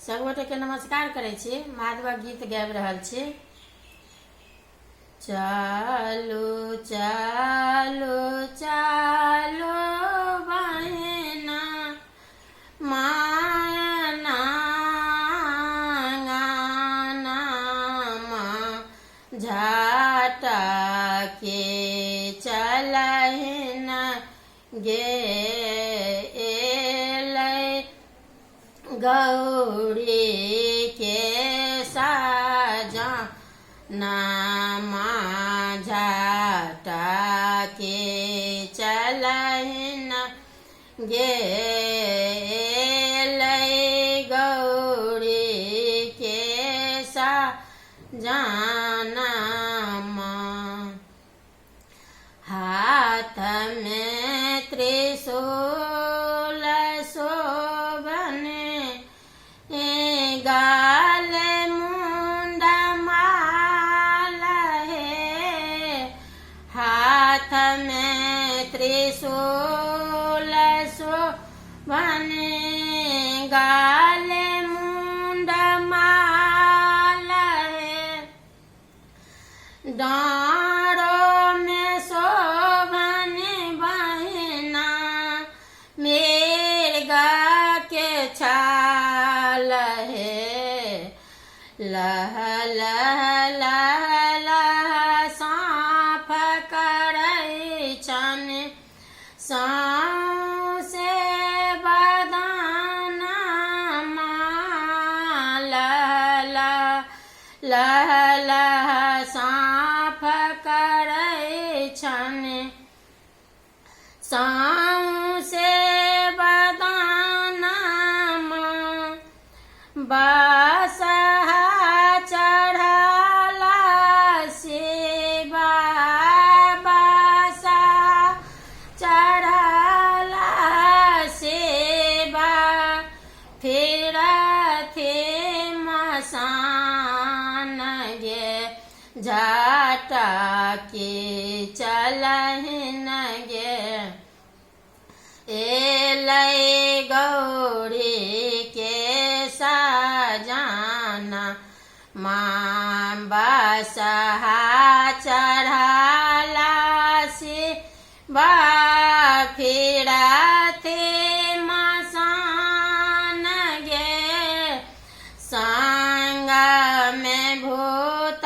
सब गोटे के नमस्कार करे छी। माधवा गीत गाबि रहल छी। चालो चालो चालो बहना मायना झाटा के चलहिन गे गौरी के साजना झाटा के चलहिन गे गौरी के साजना हाथ में त्रिशूल शोभने गाल मुंड माल है। हाथ में त्रिशूल शोभने गाल मुंड माल है। डाँड़ों में शोभने बहना मिर्गा के छाल है। लह लह लह लह साँप करै छन सौंसे बदनमा। लह लह लह लह साँप करै छन सौंसे बदनमा। बसहा चढ़ला शिवा बसहा चढ़ला शिवा फिरथे मसान गे झाटा के चलहिन गे एलै गौरी के साजना माँ बसहा चढ़ला शिवा फिरथे मसान गे संग में भूत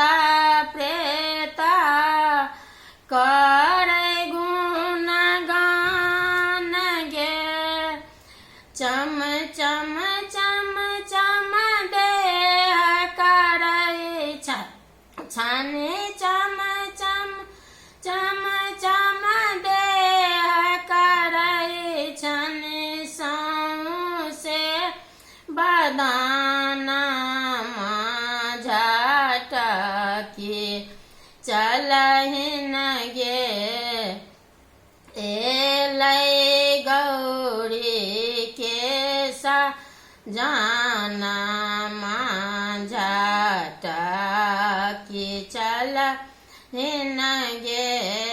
प्रेत करै गुण गान गे। चम चम चम चम देह करै छन चम चम चम चम देह करै छन सौंसे बदनमा झाटा के चलहिन गे एलै गौरी के साजना झाटा के चलहिन गे।